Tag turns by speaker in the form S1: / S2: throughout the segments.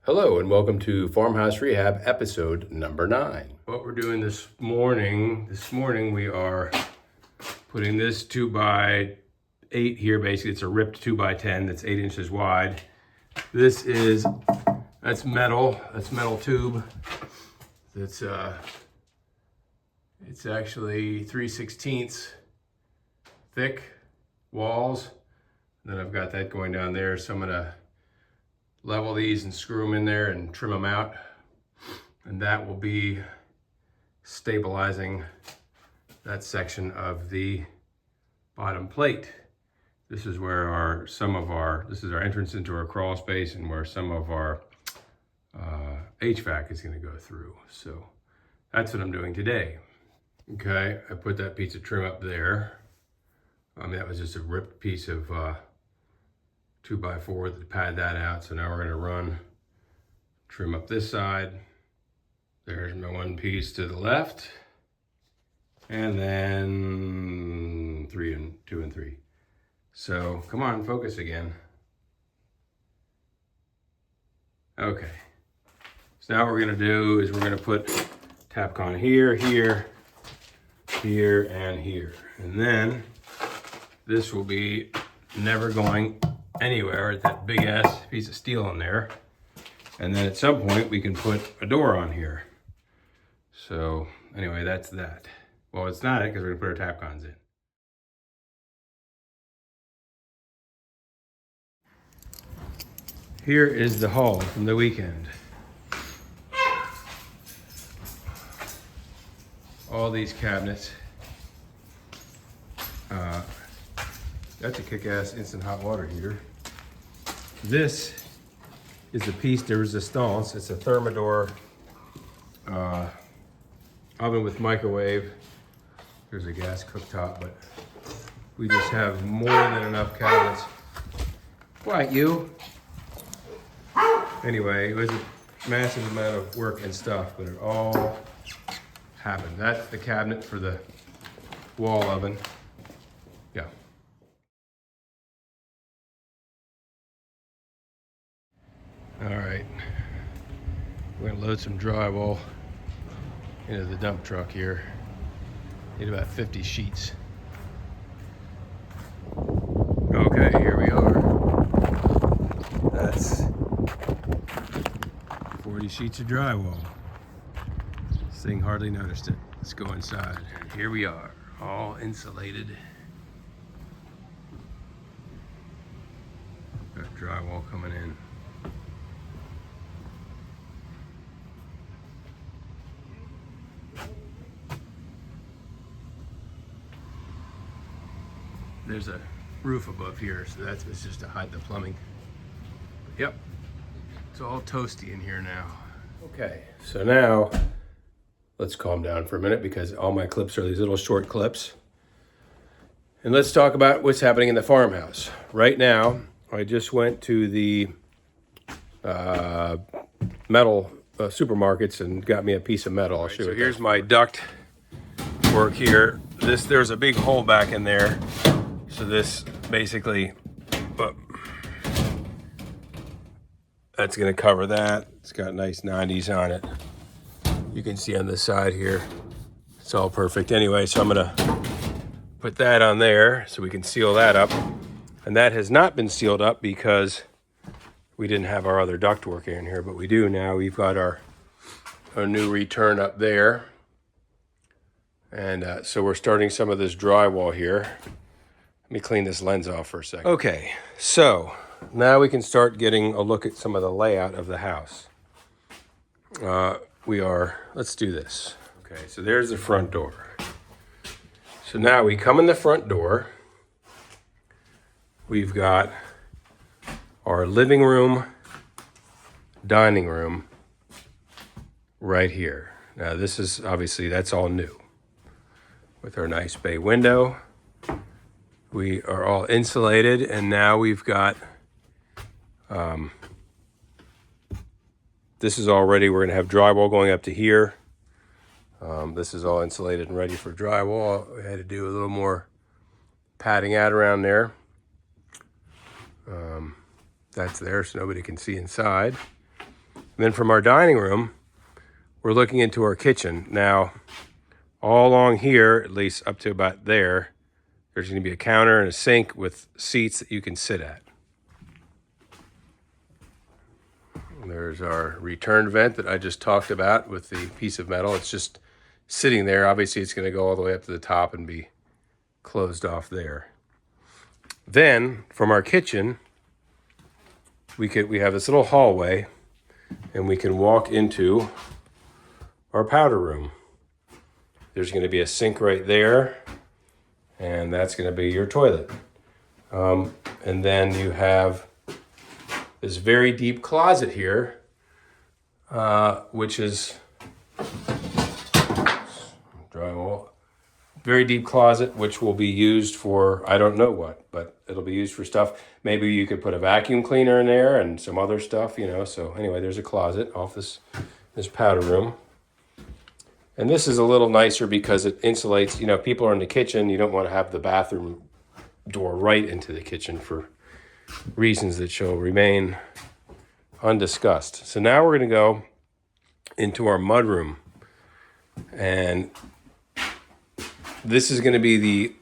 S1: Hello and welcome to Farmhouse Rehab episode number 9. What we're doing this morning we are putting this 2x8 here. Basically it's a ripped 2x10 that's 8 inches wide. That's metal tube. It's actually 3/16 thick walls. And then I've got that going down there, so I'm gonna level these and screw them in there and trim them out, and that will be stabilizing that section of the bottom plate. This is where this is our entrance into our crawl space and where some of our HVAC is going to go through. So that's what I'm doing today. Okay, I put that piece of trim up there. That was just a ripped piece of 2x4 to pad that out. So now we're going to trim up this side. There's my one piece to the left, and then 2 and 3. So come on, focus again. Okay. So now what we're going to do is we're going to put Tapcon here, here, here, and here, and then this will be never going anywhere at that big ass piece of steel in there. And then at some point we can put a door on here. So anyway, that's that. Well, it's not it because we're gonna put our Tapcons in. Here is the haul from the weekend. All these cabinets. That's a kick-ass instant hot water heater. This is a piece de resistance. It's a Thermador oven with microwave. There's a gas cooktop, but we just have more than enough cabinets. What, you? Anyway, it was a massive amount of work and stuff, but it all happened. That's the cabinet for the wall oven. Yeah. All right, we're gonna load some drywall into the dump truck here. Need about 50 sheets. Okay, here we are. That's 40 sheets of drywall. This thing hardly noticed it. Let's go inside. And here we are, all insulated. Got drywall coming in. There's a roof above here, so it's just to hide the plumbing. Yep, it's all toasty in here now. Okay, so now let's calm down for a minute because all my clips are these little short clips. And let's talk about what's happening in the farmhouse. Right now, I just went to the metal supermarkets and got me a piece of metal. I'll show you. So here's my duct work here. There's a big hole back in there. So this basically, that's gonna cover that. It's got nice 90s on it. You can see on this side here, it's all perfect. Anyway, so I'm gonna put that on there so we can seal that up. And that has not been sealed up because we didn't have our other ductwork in here, but we do now. We've got our new return up there. And so we're starting some of this drywall here. Let me clean this lens off for a second. Okay, so now we can start getting a look at some of the layout of the house. Let's do this. Okay, so there's the front door. So now we come in the front door. We've got our living room, dining room right here. Now this is obviously, that's all new with our nice bay window. We are all insulated, and now we've got, this is all ready. We're gonna have drywall going up to here. This is all insulated and ready for drywall. We had to do a little more padding out around there. That's there so nobody can see inside. And then from our dining room, we're looking into our kitchen. Now, all along here, at least up to about there, there's going to be a counter and a sink with seats that you can sit at. There's our return vent that I just talked about with the piece of metal. It's just sitting there. Obviously, it's going to go all the way up to the top and be closed off there. Then, from our kitchen, we have this little hallway, and we can walk into our powder room. There's going to be a sink right there, and that's going to be your toilet. And then you have this very deep closet here, which is drywall. Very deep closet, which will be used for, I don't know what, but it'll be used for stuff. Maybe you could put a vacuum cleaner in there and some other stuff, you know. So anyway, there's a closet off this powder room. And this is a little nicer because it insulates, you know, people are in the kitchen. You don't want to have the bathroom door right into the kitchen for reasons that shall remain undiscussed. So now we're going to go into our mudroom. And this is going to be the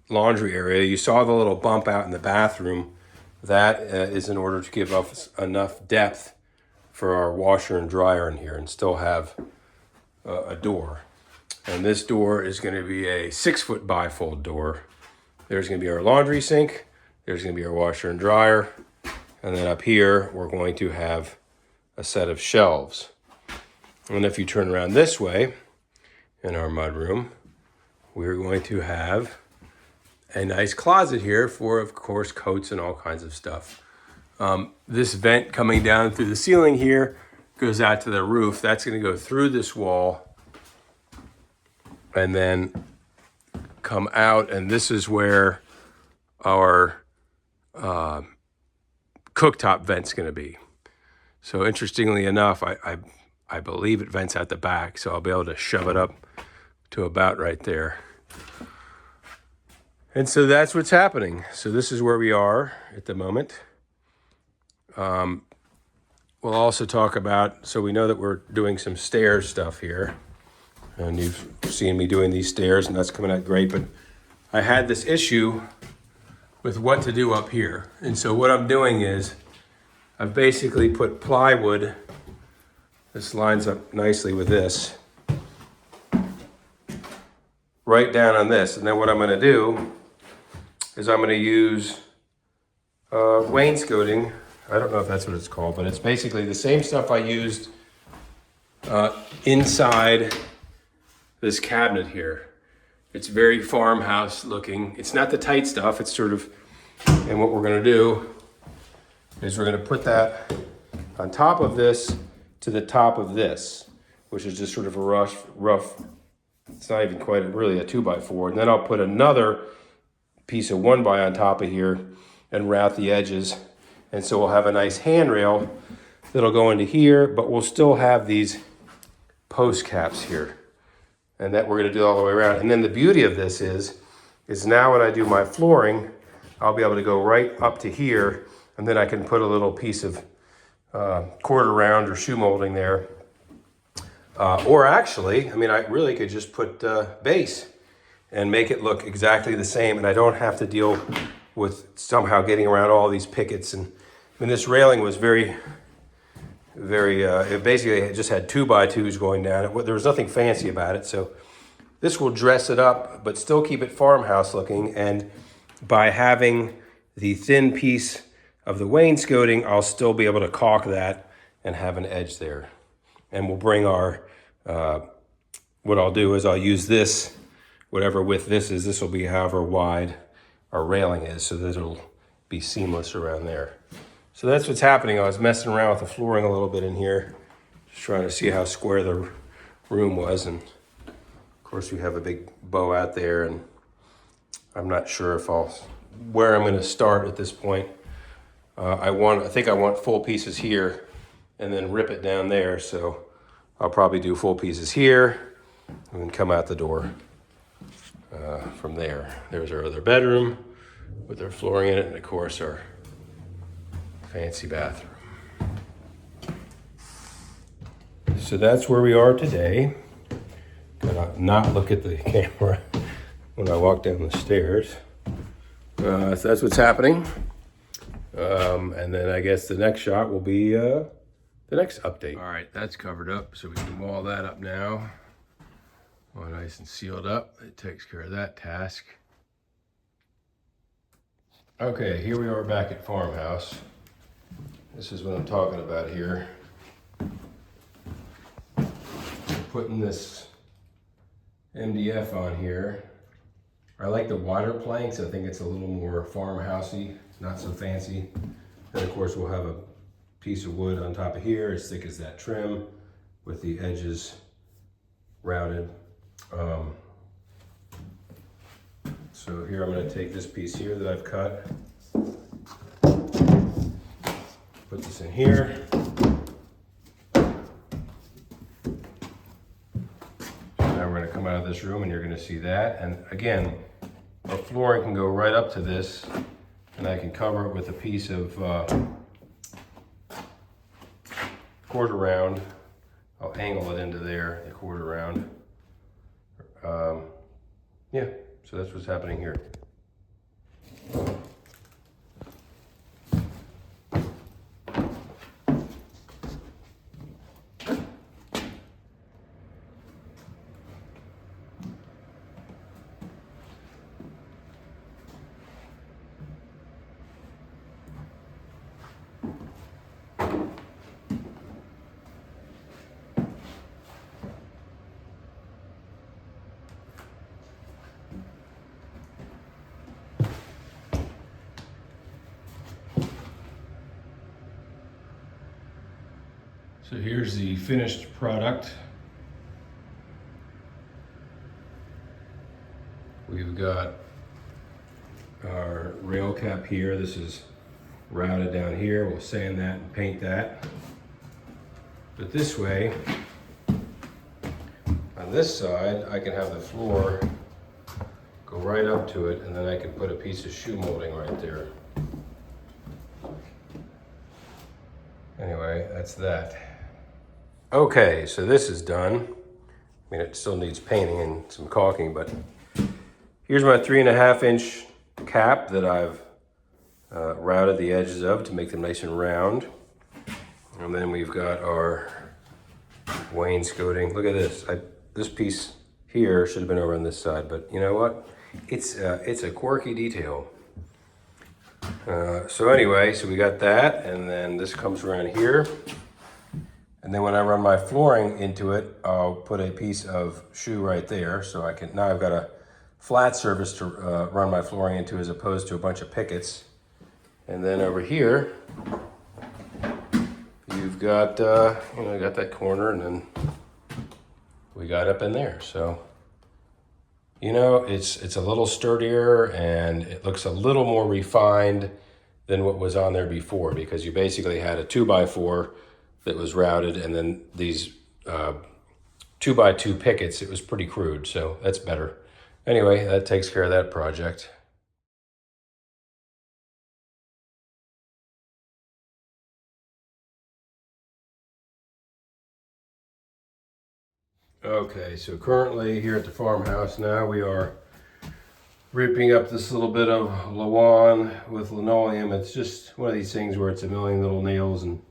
S1: laundry area. You saw the little bump out in the bathroom. That is in order to give us enough depth for our washer and dryer in here and still have a door. And this door is going to be a 6-foot bifold door. There's going to be our laundry sink. There's going to be our washer and dryer. And then up here, we're going to have a set of shelves. And if you turn around this way in our mudroom, we're going to have a nice closet here for, of course, coats and all kinds of stuff. This vent coming down through the ceiling here goes out to the roof. That's going to go through this wall and then come out. And this is where our cooktop vent's going to be. So interestingly enough, I believe it vents out the back, so I'll be able to shove it up to about right there. And so that's what's happening. So this is where we are at the moment. We'll also talk about, so we know that we're doing some stairs stuff here. And you've seen me doing these stairs, and that's coming out great. But I had this issue with what to do up here. And so what I'm doing is I've basically put plywood. This lines up nicely with this. Right down on this. And then what I'm going to do is I'm going to use wainscoting. I don't know if that's what it's called, but it's basically the same stuff I used inside this cabinet here. It's very farmhouse looking. It's not the tight stuff. It's sort of, and what we're going to do is we're going to put that on top of this to the top of this, which is just sort of a rough, it's not even quite really a 2x4. And then I'll put another piece of 1x on top of here and route the edges. And so we'll have a nice handrail that'll go into here, but we'll still have these post caps here. And that we're going to do all the way around. And then the beauty of this is now when I do my flooring, I'll be able to go right up to here, and then I can put a little piece of quarter round or shoe molding there. Or actually, I mean, I really could just put base and make it look exactly the same, and I don't have to deal with somehow getting around all these pickets. And I mean, this railing was very, it basically just had 2x2s going down. There was nothing fancy about it. So this will dress it up, but still keep it farmhouse looking. And by having the thin piece of the wainscoting, I'll still be able to caulk that and have an edge there. And we'll bring our, what I'll do is I'll use this, whatever width this is, this will be however wide our railing is, so that it'll be seamless around there. So that's what's happening. I was messing around with the flooring a little bit in here, just trying to see how square the room was. And of course we have a big bow out there, and I'm not sure if where I'm gonna start at this point. I think I want full pieces here and then rip it down there. So I'll probably do full pieces here and then come out the door from there. There's our other bedroom with our flooring in it, and of course our fancy bathroom. so that's where we are today. Gotta not look at the camera when I walk down the stairs. So that's what's happening. And then I guess the next shot will be the next update. All right, that's covered up, so we can wall that up now. All nice and sealed up. It takes care of that task. Okay, here we are back at Farmhouse. This is what I'm talking about here. Putting this MDF on here. I like the water planks. I think it's a little more farmhousey, not so fancy. And of course we'll have a piece of wood on top of here as thick as that trim with the edges rounded. So here I'm going to take this piece here that I've cut, put this in here. Now we're going to come out of this room and you're going to see that. And again, our flooring can go right up to this, and I can cover it with a piece of quarter round. I'll angle it into there, the quarter round. Yeah, so that's what's happening here. So here's the finished product. We've got our rail cap here. This is routed down here. We'll sand that and paint that. But this way, on this side, I can have the floor go right up to it, and then I can put a piece of shoe molding right there. Anyway, that's that. Okay, so this is done. I mean, it still needs painting and some caulking, but here's my 3.5 inch cap that I've routed the edges of to make them nice and round. And then we've got our wainscoting. Look at this. This piece here should have been over on this side, but you know what? It's a quirky detail. So anyway, so we got that, and then this comes around here. And then when I run my flooring into it, I'll put a piece of shoe right there. So I can, now I've got a flat surface to run my flooring into as opposed to a bunch of pickets. And then over here, you've got, you know, got that corner, and then we got up in there. So, you know, it's a little sturdier and it looks a little more refined than what was on there before, because you basically had a 2x4 that was routed, and then these 2x2 pickets. It was pretty crude, so that's better. Anyway, that takes care of that project. Okay, so currently here at the farmhouse now, we are ripping up this little bit of lawn with linoleum. It's just one of these things where it's a million little nails, and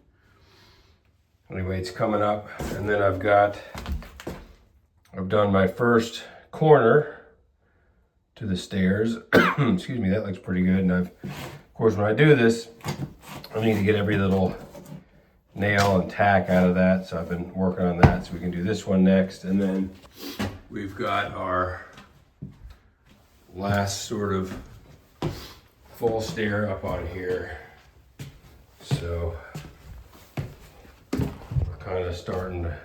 S1: anyway, it's coming up. And then I've done my first corner to the stairs. Excuse me, that looks pretty good. And of course, when I do this, I need to get every little nail and tack out of that. So I've been working on that, so we can do this one next. And then we've got our last sort of full stair up on here. So kind of starting to,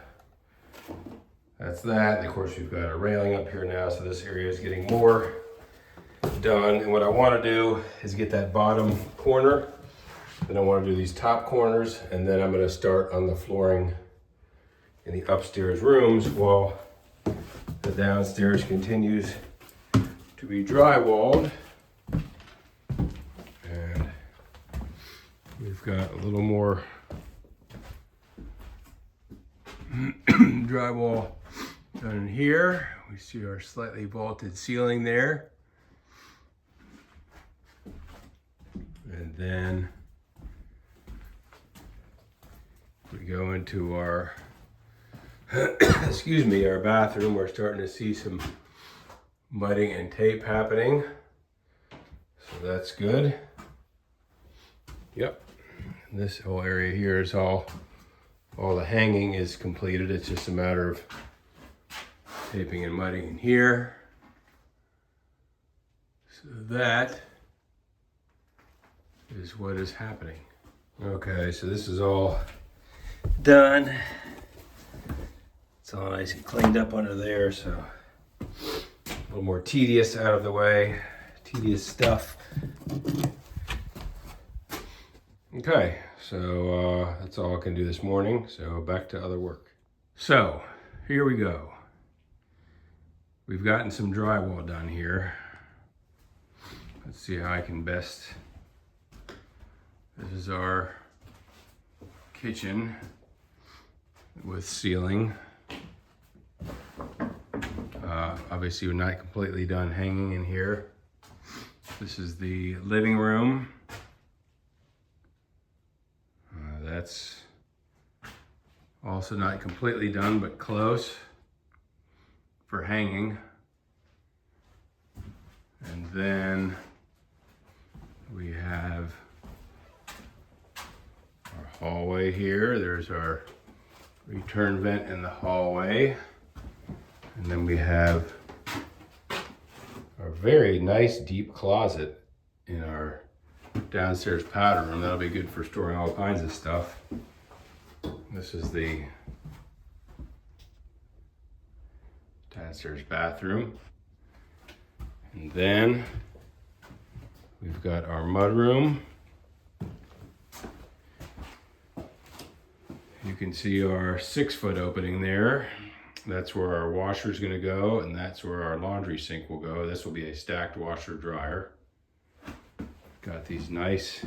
S1: that's that. And of course we've got a railing up here now, so this area is getting more done. And what I want to do is get that bottom corner, then I want to do these top corners, and then I'm going to start on the flooring in the upstairs rooms while the downstairs continues to be drywalled. And we've got a little more drywall done in here. We see our slightly vaulted ceiling there. And then we go into our, excuse me, our bathroom. We're starting to see some mudding and tape happening. So that's good. Yep. And this whole area here is all the hanging is completed. It's just a matter of taping and mudding in here. So that is what is happening. Okay, so this is all done. It's all nice and cleaned up under there, so a little more tedious out of the way. Tedious stuff. Okay, so that's all I can do this morning, so back to other work. So, here we go. We've gotten some drywall done here. Let's see how I can best. This is our kitchen with ceiling. Obviously we're not completely done hanging in here. This is the living room. That's also not completely done, but close for hanging. And then we have our hallway here. There's our return vent in the hallway. And then we have our very nice deep closet in our downstairs powder room. That'll be good for storing all kinds of stuff. This is the downstairs bathroom. And then we've got our mudroom. You can see our 6-foot opening there. That's where our washer is going to go, and that's where our laundry sink will go. This will be a stacked washer dryer. Got these nice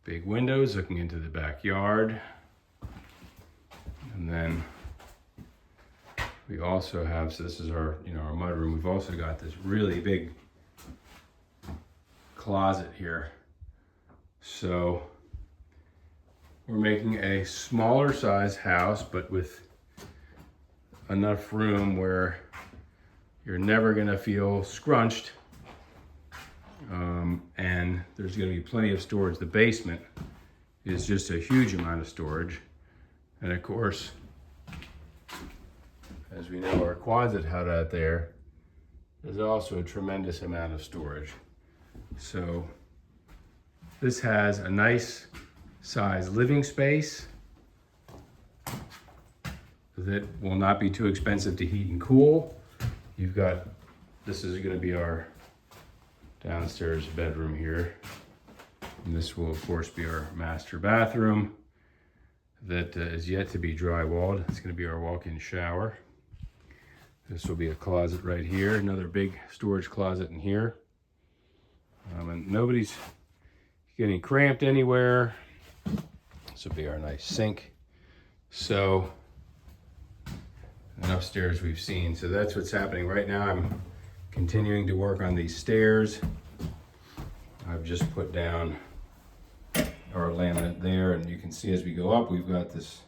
S1: big windows looking into the backyard. And then we also have, so this is our, our mudroom. We've also got this really big closet here. So we're making a smaller size house, but with enough room where you're never gonna feel scrunched. And there's gonna be plenty of storage. The basement is just a huge amount of storage. And of course, as we know, our Quonset hut out there is also a tremendous amount of storage. So this has a nice size living space that will not be too expensive to heat and cool. You've got, this is going to be our downstairs bedroom here. And this will of course be our master bathroom that is yet to be drywalled. It's going to be our walk-in shower. This will be a closet right here, another big storage closet in here. And nobody's getting cramped anywhere. This will be our nice sink. So, and upstairs we've seen. So that's what's happening right now. I'm continuing to work on these stairs. I've just put down our laminate there, and you can see as we go up, we've got this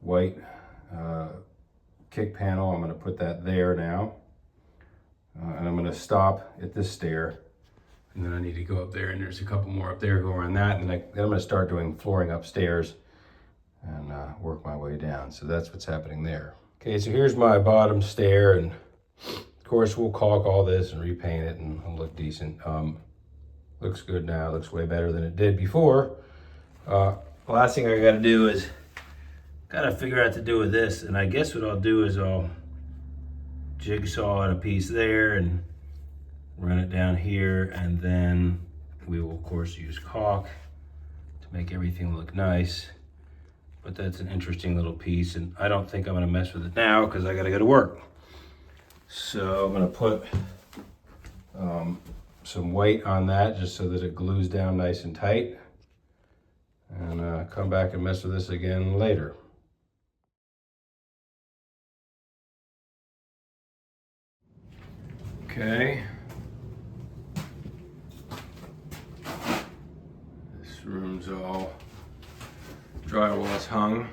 S1: white kick panel. I'm going to put that there now. And I'm going to stop at this stair. And then I need to go up there, and there's a couple more up there, go around that, and then I'm going to start doing flooring upstairs and work my way down. So that's what's happening there. Okay, so here's my bottom stair, and of course we'll caulk all this and repaint it, and it'll look decent. Looks good now, looks way better than it did before. The last thing I got to do is gotta figure out what to do with this, and I guess what I'll do is I'll jigsaw out a piece there and run it down here, and then we will of course use caulk to make everything look nice. But that's an interesting little piece, and I don't think I'm gonna mess with it now because I gotta go to work. So I'm gonna put some weight on that just so that it glues down nice and tight. and come back and mess with this again later. Okay. This room's all drywall is hung.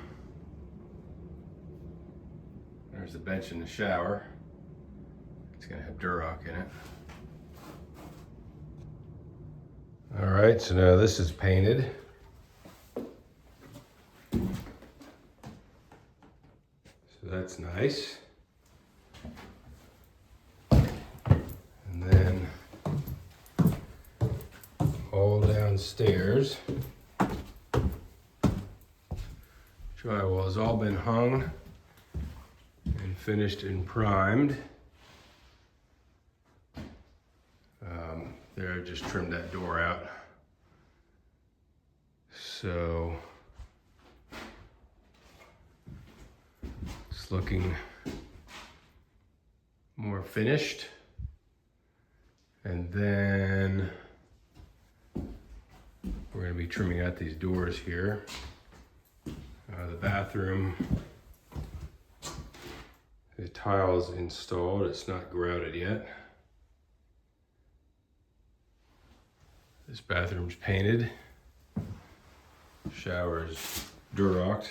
S1: There's the bench in the shower. It's gonna have Durock in it. All right, so now this is painted. So that's nice. And then all downstairs, drywall has all been hung and finished and primed. There, I just trimmed that door out. So it's looking more finished. And then we're going to be trimming out these doors here. The bathroom, the tile's installed, it's not grouted yet. This bathroom's painted. Shower's Durocked.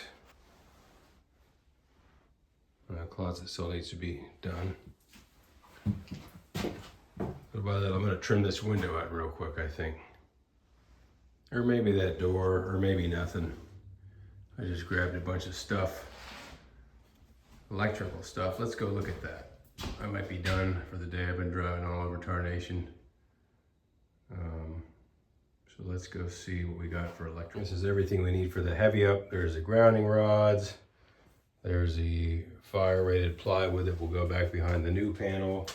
S1: The closet still needs to be done. But by that, I'm gonna trim this window out real quick, I think. Or maybe that door, or maybe nothing. I just grabbed a bunch of stuff, electrical stuff. Let's go look at that. I might be done for the day. I've been driving all over Tarnation. So let's go see what we got for electrical. This is everything we need for the heavy up. There's the grounding rods. There's the fire rated plywood that will go back behind the new panel.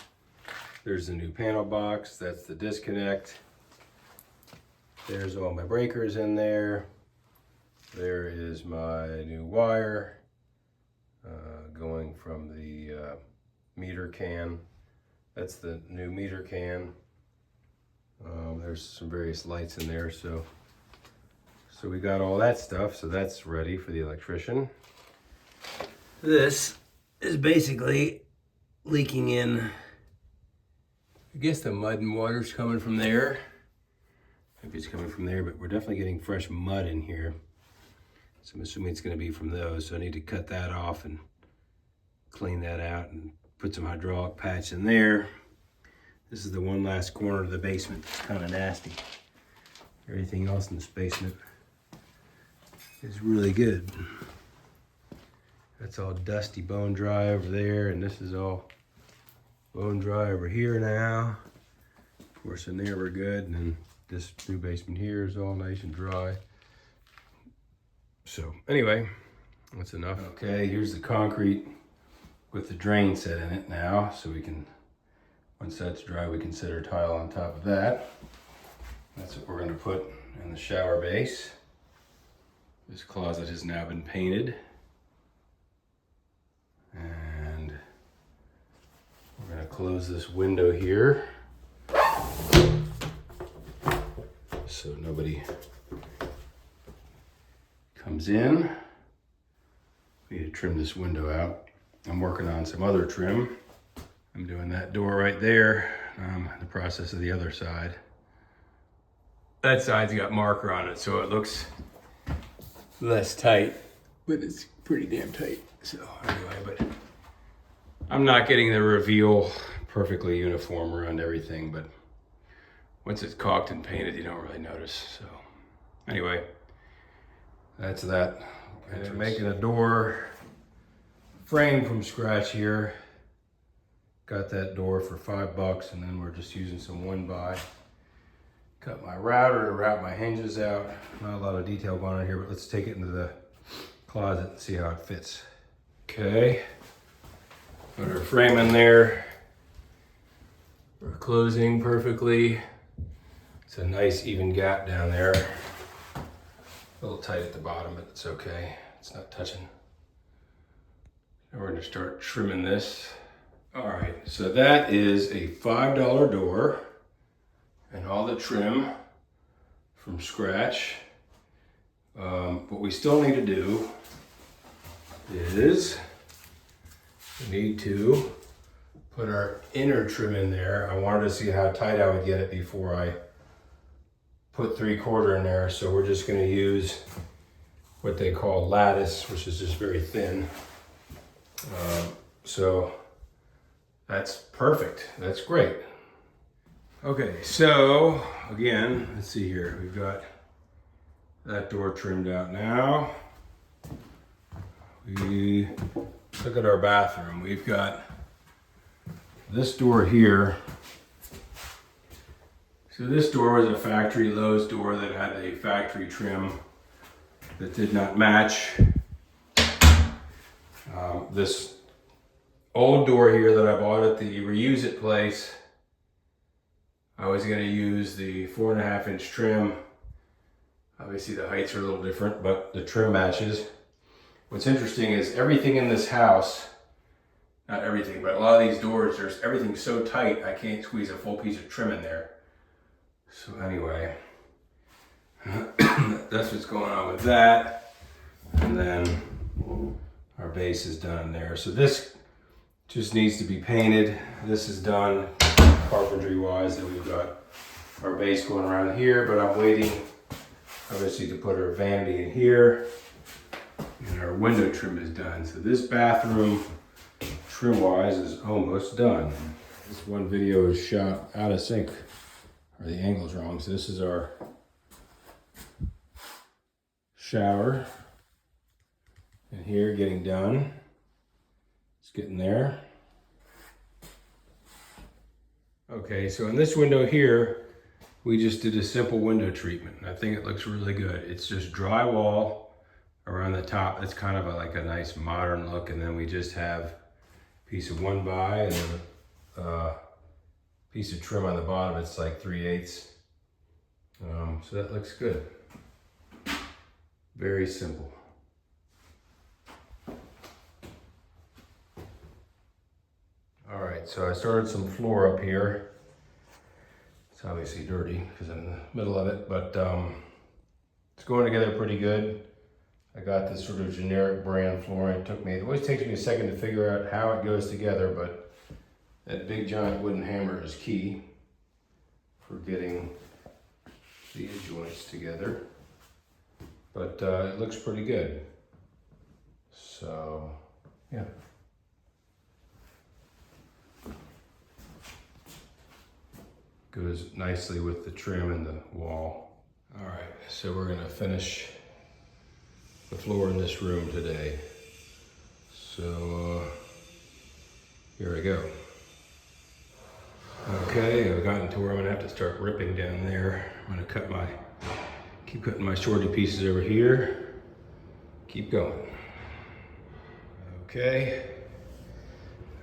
S1: There's the new panel box. That's the disconnect. There's all my breakers in there. There is my new wire going from the meter can. That's the new meter can. There's some various lights in there, so we got all that stuff, so that's ready for the electrician. This is basically leaking in. I guess the mud and water's coming from there. Maybe it's coming from there, but we're definitely getting fresh mud in here. So I'm assuming it's gonna be from those, so I need to cut that off and clean that out and put some hydraulic patch in there. This is the one last corner of the basement that's kind of nasty. Everything else in this basement is really good. That's all dusty bone dry over there, and this is all bone dry over here now. Of course, in there we're good, and then this new basement here is all nice and dry. So anyway, that's enough. Okay, here's the concrete with the drain set in it now, so we can, once that's dry, we can set our tile on top of that. That's what we're going to put in the shower base. This closet has now been painted. And we're going to close this window here so nobody comes in. We need to trim this window out. I'm working on some other trim. I'm doing that door right there. I'm in the process of the other side. That side's got marker on it, so it looks less tight, but it's pretty damn tight. So anyway, but I'm not getting the reveal perfectly uniform around everything, but once it's caulked and painted, you don't really notice. So anyway, that's that. And making a door frame from scratch here. Got that door for $5, and then we're just using some 1x. Cut my router to route my hinges out. Not a lot of detail going on here, but let's take it into the closet and see how it fits. Okay, put our frame in there. We're closing perfectly. It's a nice even gap down there. A little tight at the bottom, but it's okay. It's not touching. Now we're gonna start trimming this. All right, so that is a $5 door and all the trim from scratch. What we still need to do is we need to put our inner trim in there. I wanted to see how tight I would get it before I put 3/4 in there. So we're just going to use what they call lattice, which is just very thin. So that's perfect. That's great. Okay, so again, let's see here. We've got that door trimmed out now. We look at our bathroom. We've got this door here. So this door was a factory Lowe's door that had a factory trim that did not match. This old door here that I bought at the Reuse It place, I was going to use the 4.5 inch trim. Obviously the heights are a little different, but the trim matches. What's interesting is everything in this house, not everything, but a lot of these doors, everything's so tight I can't squeeze a full piece of trim in there. So anyway, that's what's going on with that. And then our base is done there. So this just needs to be painted. This is done carpentry wise, and we've got our base going around here, but I'm waiting obviously to put our vanity in here, and our window trim is done. So this bathroom trim wise is almost done. This one video is shot out of sync, or the angle's wrong. So this is our shower in here getting done. It's getting there. Okay, so in this window here, we just did a simple window treatment. I think it looks really good. It's just drywall around the top. It's kind of like a nice modern look, and then we just have a piece of 1x and then a piece of trim on the bottom. It's like 3/8. So that looks good. Very simple. All right, so I started some floor up here. It's obviously dirty because I'm in the middle of it, but it's going together pretty good. I got this sort of generic brand flooring. It always takes me a second to figure out how it goes together, but that big giant wooden hammer is key for getting the joints together. But it looks pretty good. So, yeah. Goes nicely with the trim and the wall. All right, so we're gonna finish the floor in this room today. So here I go. Okay, I've gotten to where I'm gonna have to start ripping down there. I'm gonna keep cutting my shorty pieces over here. Keep going. Okay.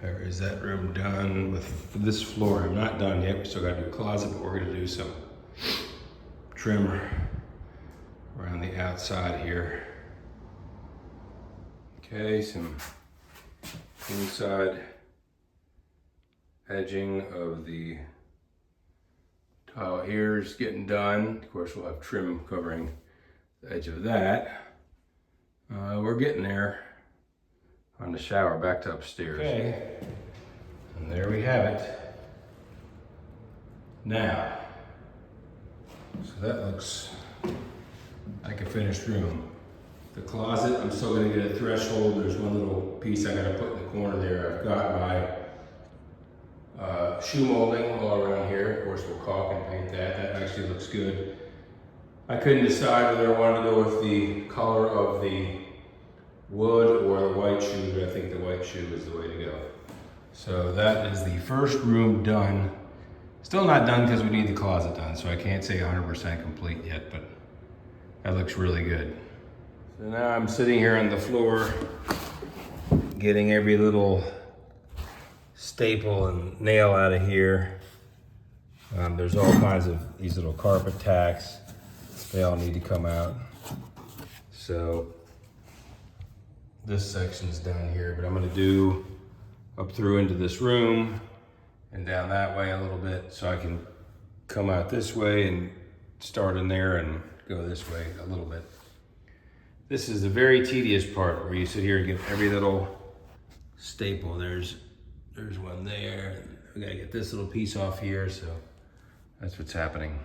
S1: Or is that room done with this floor? I'm not done yet. We still got to do a closet, but we're going to do some trim around the outside here. Okay, some inside edging of the tile here is getting done. Of course, we'll have trim covering the edge of that. We're getting there. On the shower, back to upstairs. Okay, and there we have it. Now, so that looks like a finished room. The closet, I'm still gonna get a threshold. There's one little piece I gotta put in the corner there. I've got my shoe molding all around here. Of course, we'll caulk and paint that. That actually looks good. I couldn't decide whether I wanted to go with the color of the wood or the white shoe, but I think the white shoe is the way to go. So that is the first room done. Still not done because we need the closet done, so I can't say 100% complete yet, but that looks really good. So now I'm sitting here on the floor, getting every little staple and nail out of here. There's all kinds of these little carpet tacks. They all need to come out. So this section's done here, but I'm gonna do up through into this room and down that way a little bit so I can come out this way and start in there and go this way a little bit. This is the very tedious part where you sit here and get every little staple. There's one there. We gotta get this little piece off here, so that's what's happening.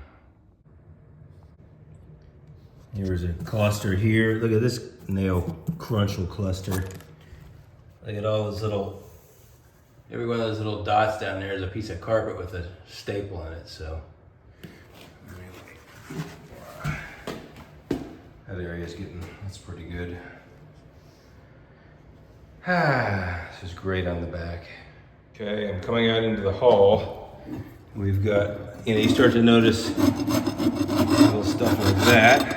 S1: Here's a cluster here. Look at this nail crunchel cluster. Look at all those little, every one of those little dots down there is a piece of carpet with a staple in it, so. That area's getting, that's pretty good. This is great on the back. Okay, I'm coming out into the hall. We've got, you know, you start to notice little stuff like that.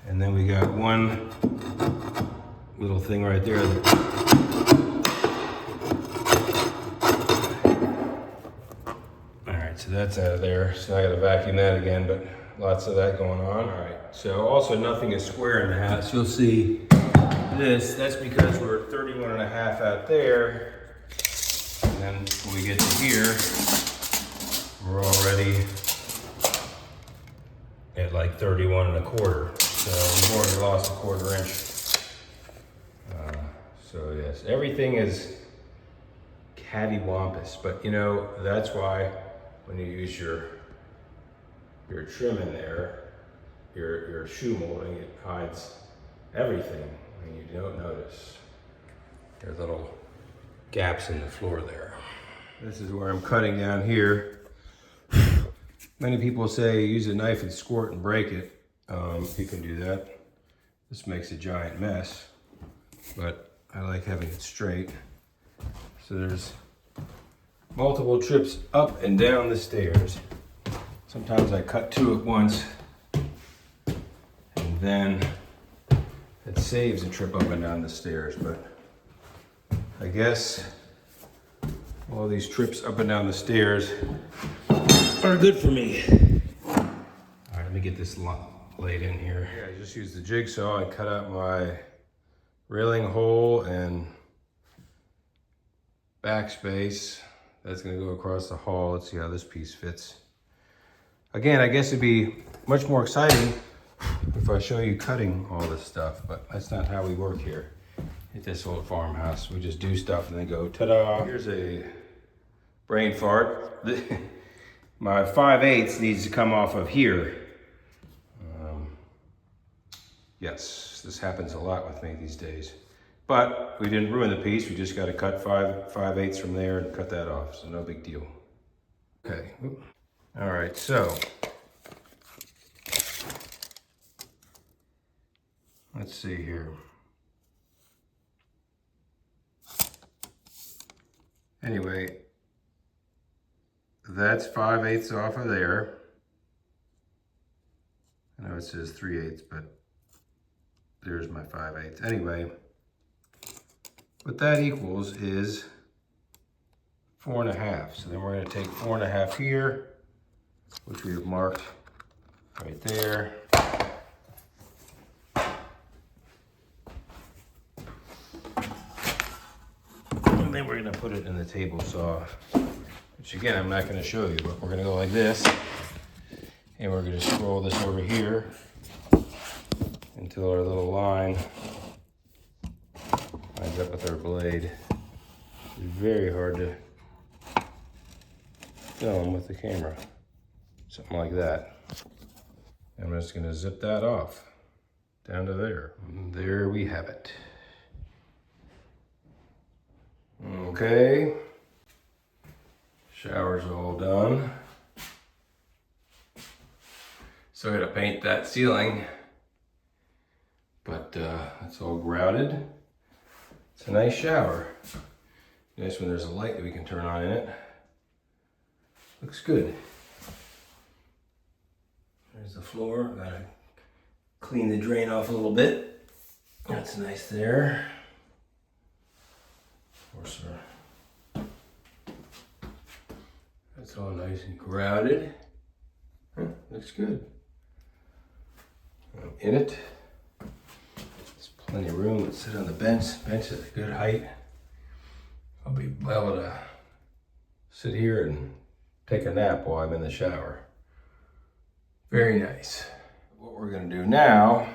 S1: And then we got one little thing right there. All right, so that's out of there. So I gotta vacuum that again, but lots of that going on. All right, so also nothing is square in the house. You'll see this, that's because we're 31.5 out there. And then when we get to here, we're already at like 31.25. So we've already lost a 1/4 inch. So yes, everything is cattywampus, but you know, that's why when you use your trim in there, your shoe molding, it hides everything and you don't notice. There are little gaps in the floor there. This is where I'm cutting down here. Many people say use a knife and squirt and break it. You can do that. This makes a giant mess, but I like having it straight. So there's multiple trips up and down the stairs. Sometimes I cut 2 at once, and then it saves a trip up and down the stairs, but I guess all these trips up and down the stairs are good for me. All right, let me get this laid in here. Yeah, I just used the jigsaw and cut out my railing hole and backspace. That's gonna go across the hall. Let's see how this piece fits. Again, I guess it'd be much more exciting if I show you cutting all this stuff, but that's not how we work here at this old farmhouse. We just do stuff and then go, ta-da. Here's a brain fart. My 5/8 needs to come off of here. Yes, this happens a lot with me these days. But we didn't ruin the piece. We just got to cut 5/8 from there and cut that off. So no big deal. Okay. All right, so let's see here. Anyway, that's 5/8 off of there. I know it says 3/8, but there's my 5/8. Anyway, what that equals is 4.5. So then we're going to take 4.5 here, which we have marked right there. And then we're going to put it in the table saw, which again, I'm not going to show you, but we're going to go like this. And we're going to scroll this over here until our little line lines up with our blade. It's very hard to film with the camera. Something like that. I'm just going to zip that off down to there. And there we have it. Okay. Shower's all done. So I got to paint that ceiling, but it's all grouted. It's a nice shower. Nice when there's a light that we can turn on in it. Looks good. There's the floor. Gotta clean the drain off a little bit. That's nice there. Of course, that's all nice and grouted. Huh, looks good. In it. There's plenty of room to sit on the bench. Bench is a good height. I'll be able to sit here and take a nap while I'm in the shower. Very nice. What we're going to do now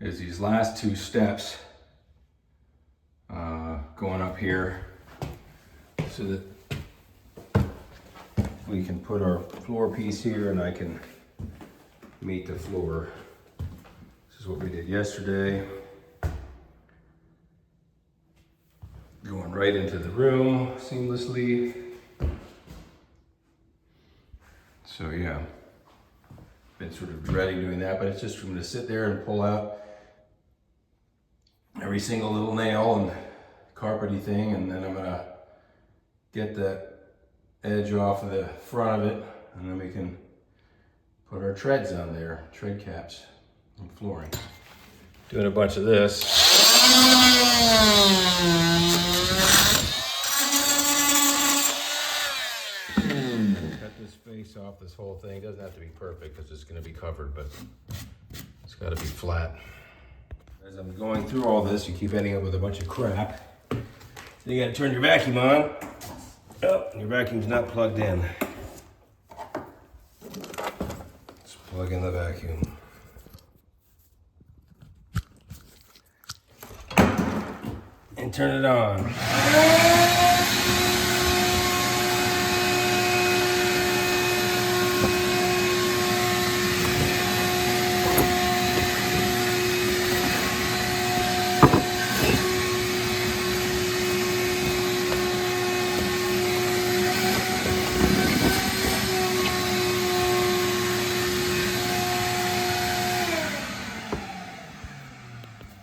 S1: is these last two steps going up here so that we can put our floor piece here and I can meet the floor. This is what we did yesterday. Going right into the room seamlessly. So yeah, been sort of dreading doing that, but it's just for me to sit there and pull out every single little nail and carpety thing, and then I'm gonna get that edge off of the front of it, and then we can put our treads on there, tread caps and flooring. Doing a bunch of this. Cut this face off this whole thing. It doesn't have to be perfect because it's going to be covered, but it's got to be flat. As I'm going through all this, you keep ending up with a bunch of crap. Then you got to turn your vacuum on. Oh, your vacuum's not plugged in. Let's plug in the vacuum. And turn it on.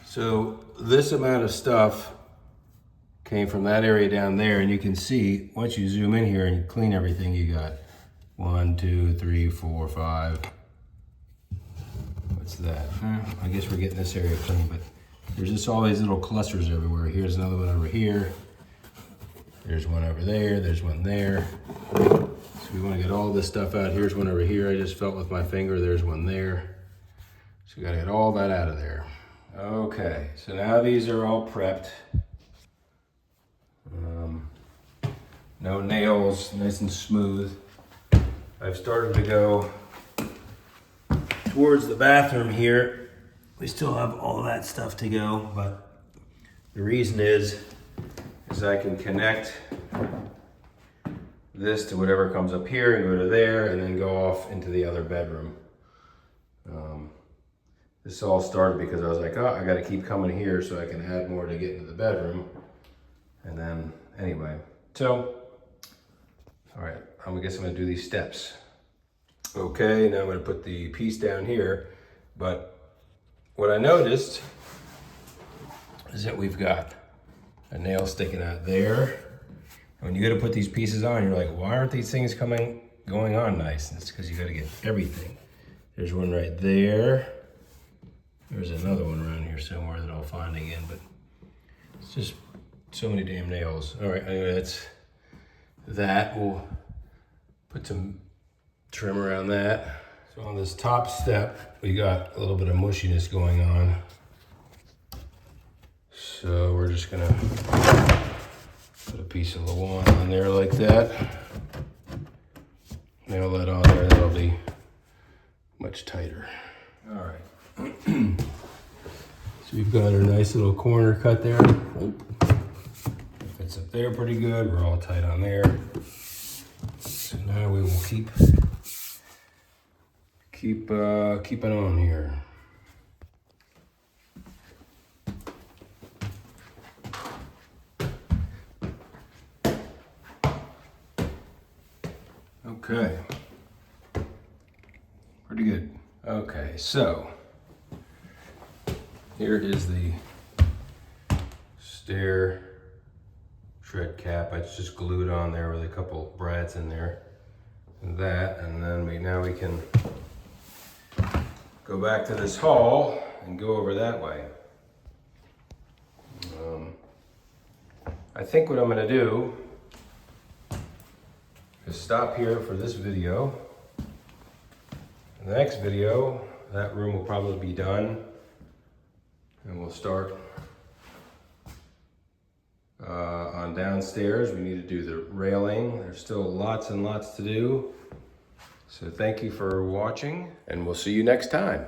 S1: So this amount of stuff came from that area down there, and you can see once you zoom in here and you clean everything, you got 1, 2, 3, 4, 5. What's that? I guess we're getting this area clean, but there's just all these little clusters everywhere. Here's another one over here. There's one over there. There's one there. So we want to get all this stuff out. Here's one over here. I just felt with my finger. There's one there. So we got to get all that out of there. Okay, so now these are all prepped. No nails, nice and smooth. I've started to go towards the bathroom here. We still have all that stuff to go, but the reason is I can connect this to whatever comes up here and go to there and then go off into the other bedroom. This all started because I was like, oh, I got to keep coming here so I can add more to get into the bedroom. And then, anyway, so, all right, I guess I'm going to do these steps. Okay, now I'm going to put the piece down here. But what I noticed is that we've got a nail sticking out there. And when you go to put these pieces on, you're like, why aren't these things going on nice? And it's because you got to get everything. There's one right there. There's another one around here somewhere that I'll find again, but it's just so many damn nails. All right, anyway, that's that. We'll put some trim around that. So on this top step, we got a little bit of mushiness going on. So we're just gonna put a piece of Lawan on there like that. Nail that on there, that'll be much tighter. All right. So we've got our nice little corner cut there. Fits up there pretty good. We're all tight on there. So now we will keep it on here. Okay. Pretty good. Okay, so here is the stair tread cap. It's just glued on there with a couple brads in there. And that, and then now we can go back to this hall and go over that way. I think what I'm gonna do is stop here for this video. In the next video, that room will probably be done. And we'll start on downstairs. We need to do the railing. There's still lots and lots to do. So thank you for watching, and we'll see you next time.